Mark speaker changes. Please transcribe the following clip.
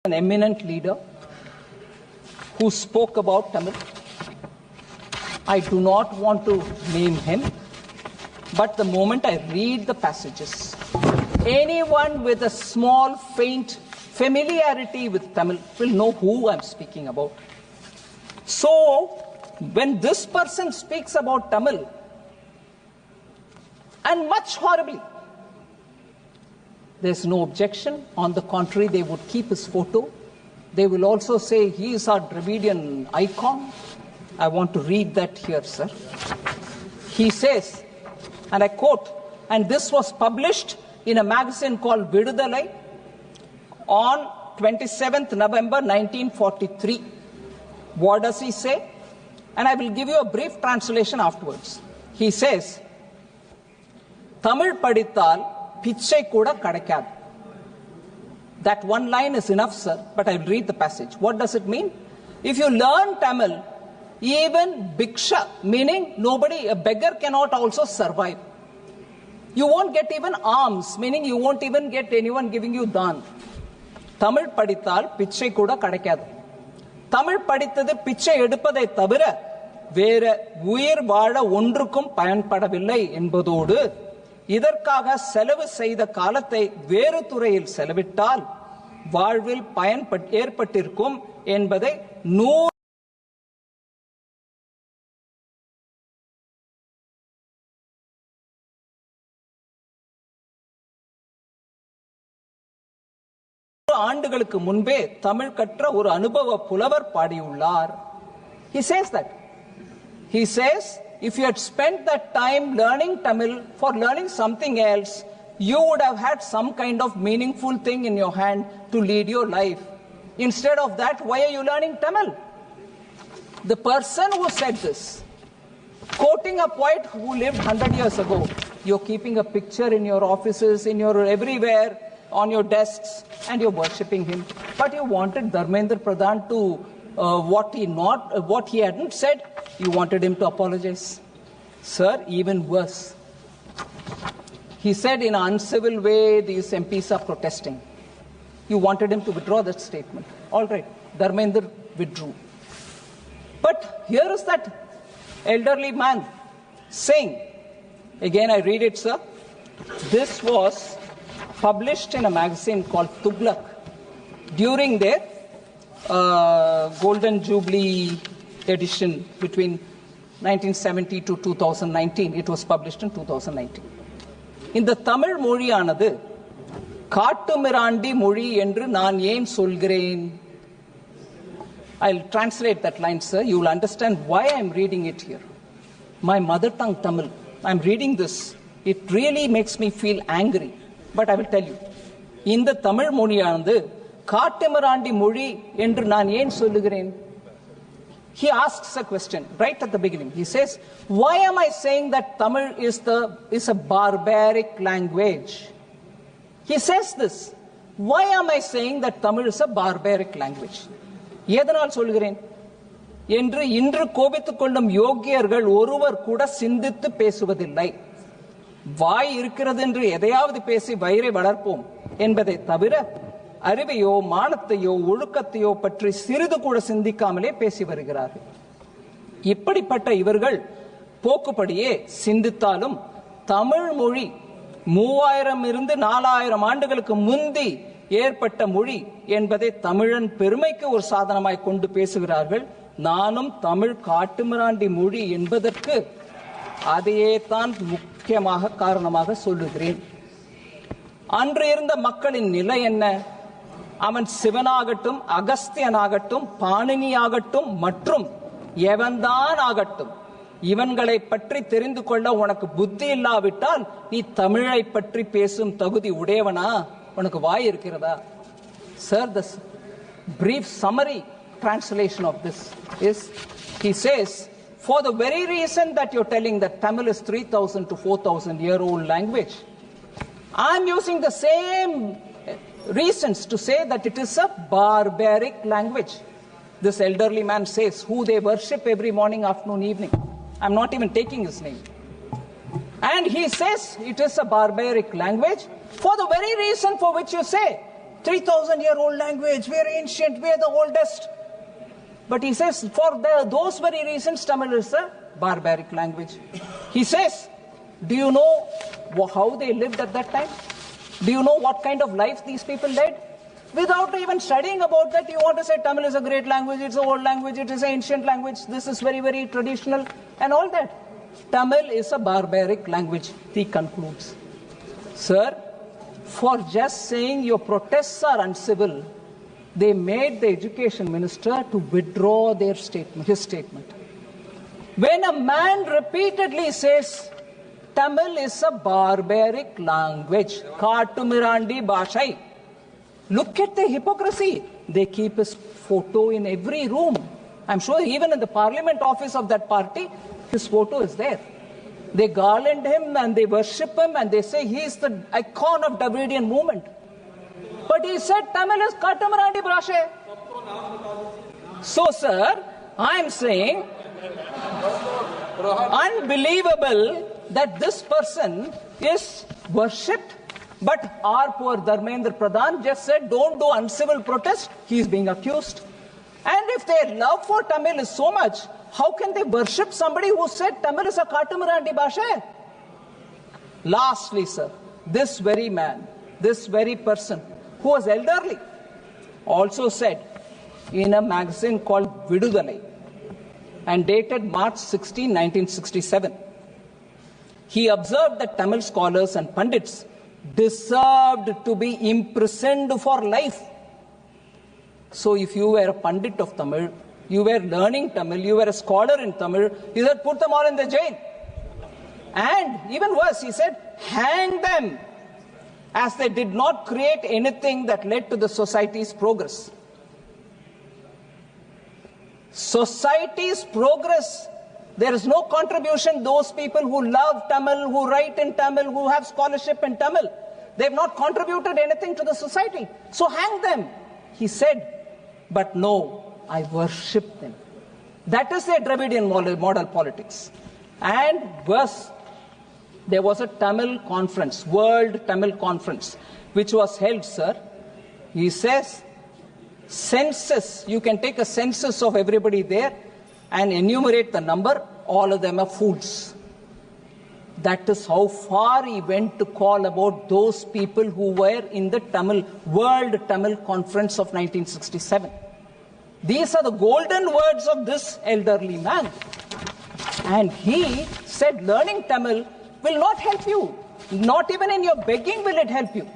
Speaker 1: An eminent leader who spoke about Tamil. I do not want to name him, but the moment I read the passages, anyone with a small, faint familiarity with Tamil will know who I'm speaking about. So, when this person speaks about Tamil, and much horribly, there's no objection. On the contrary, they would keep his photo. They will also say he is our Dravidian icon. I want to read that here, sir. He says, and I quote, and this was published in a magazine called Vidudalai on 27th November 1943. What does he say? And I will give you a brief translation afterwards. He says, Tamil padithal pichai kuda kadakad. That one line is enough, sir, but I will read the passage. What does it mean? If you learn Tamil, even bhiksha, meaning nobody, a beggar cannot also survive. You won't get even alms, meaning you won't even get anyone giving you dhan. Tamil padithal pichai kuda kadakad. Tamil padithadu pichai edupadai thavira vera உயிர் வாழ ஒன்றுக்கும் பயன்படவில்லை என்பதோடு இதற்காக செலவு செய்த காலத்தை வேறு துறையில் செலவிட்டால் வாழ்வில் பயன் ஏற்பட்டிருக்கும் என்பதை 100 ஆண்டுகளுக்கு முன்பே தமிழ் கற்ற ஒரு அனுபவ புலவர் பாடியுள்ளார். He says that. He says, if you had spent that time learning Tamil for learning something else, you would have had some kind of meaningful thing in your hand to lead your life. Instead of that, why are you learning Tamil? The person who said this, quoting a poet who lived 100 years ago, you're keeping a picture in your offices, in your everywhere, on your desks, and you're worshipping him. But you wanted Dharmendra Pradhan to what he hadn't said, you wanted him to apologize. Sir, even worse. He said in an uncivil way, these MPs are protesting. You wanted him to withdraw that statement. All right, Dharmendra withdrew. But here is that elderly man saying, again I read it, sir. This was published in a magazine called Tughlaq during their Golden Jubilee edition between 1970 to 2019. It was published in 2019. இந்த தமிழ் மொழியானது காட்டுமிராண்டி மொழி என்று நான் ஏன் சொல்கிறேன்? I'll translate that line, sir. You will understand why I'm reading it here. My mother tongue Tamil. I'm reading this. It really makes me feel angry. But I will tell you. இந்த தமிழ் மொழியானது காட்டுமிராண்டி மொழி என்று நான் ஏன் சொல்லுகிறேன்? He asks a question right at the beginning. He says, why am I saying that Tamil is a barbaric language? He says this. Why am I saying that Tamil is a barbaric language? எதனால் சொல்கிறேன் என்று இன்று கோபித்துக் கொள்ளும் யோகியர்கள் ஒருவர் கூட சிந்தித்து பேசுவதில்லை. வாய் இருக்கிறது என்று எதையாவது பேசி வயிறை வளர்ப்போம் என்பதை தவிர அறிவையோ மானத்தையோ ஒழுக்கத்தையோ பற்றி சிறிது கூட சிந்திக்காமலே பேசி வருகிறார்கள். இப்படிப்பட்ட இவர்கள் போக்குப்படியே சிந்தித்தாலும் தமிழ் மொழி 3000 இருந்து 4000 ஆண்டுகளுக்கு முந்தி ஏற்பட்ட மொழி என்பதை தமிழன் பெருமைக்கு ஒரு சாதனமாய் கொண்டு பேசுகிறார்கள். நானும் தமிழ் காட்டுமிராண்டி மொழி என்பதற்கு அதையே தான் முக்கியமாக காரணமாக சொல்லுகிறேன். அன்று இருந்த மக்களின் நிலை என்ன? அவன் சிவனாகட்டும், அகஸ்தியனாகட்டும், பாணினியாகட்டும் மற்றும் எவன்தான் ஆகட்டும், இவன்களை பற்றி தெரிந்து கொள்ள உனக்கு புத்தி இல்லாவிட்டால் நீ தமிழை பற்றி பேசும் தகுதி உடையவனா? உனக்கு வாய் இருக்கிறதா? Sir, the brief summary translation of this is, he says, for the very reason that you're telling that Tamil is 3000 to 4000 year old language, I'm using the same reasons to say that it is a barbaric language. This elderly man says, who they worship every morning, afternoon, evening. I'm not even taking his name. And he says it is a barbaric language for the very reason for which you say 3,000-year-old language, we are ancient, we are the oldest. But he says, for those very reasons, Tamil is a barbaric language. He says, do you know how they lived at that time? Do you know what kind of life these people led? Without even studying about that, you want to say Tamil is a great language, it's an old language, it is an ancient language, this is very, very traditional, and all that. Tamil is a barbaric language, he concludes. Sir, for just saying your protests are uncivil, they made the education minister to withdraw their statement, his statement. When a man repeatedly says Tamil is a barbaric language, Kaatumirandi Bhashai, look at the hypocrisy. They keep his photo in every room. I'm sure even in the parliament office of that party, his photo is there. They garland him and they worship him and they say he is the icon of Dravidian movement. But he said Tamil is Kattamarandi Bhashe. So, sir, I'm saying unbelievable that this person is worshipped, but our poor Dharmendra Pradhan just said don't do uncivil protest. He is being accused. And if their love for Tamil is so much, how can they worship somebody who said Tamil is a Kattamarandi Bhashe? Lastly, sir, this very man, this very person who was elderly also said in a magazine called Vidudalai and dated March 16, 1967, he observed that Tamil scholars and pundits deserved to be imprisoned for life. So if you were a pandit of Tamil, you were learning Tamil, you were a scholar in Tamil, he said, put them all in the jail. And even worse, he said, hang them, as they did not create anything that led to the society's progress. Society's progress, there is no contribution. Those people who love Tamil, who write in Tamil, who have scholarship in Tamil, they have not contributed anything to the society. So hang them, he said. But no, I worship them. That is their Dravidian model politics. And worse, there was a Tamil conference, World Tamil Conference, which was held, sir. He says, census, you can take a census of everybody there and enumerate the number, all of them are fools. That is how far he went to call about those people who were in the World Tamil Conference of 1967. These are the golden words of this elderly man. And he said learning Tamil will not help you. Not even in your begging will it help you.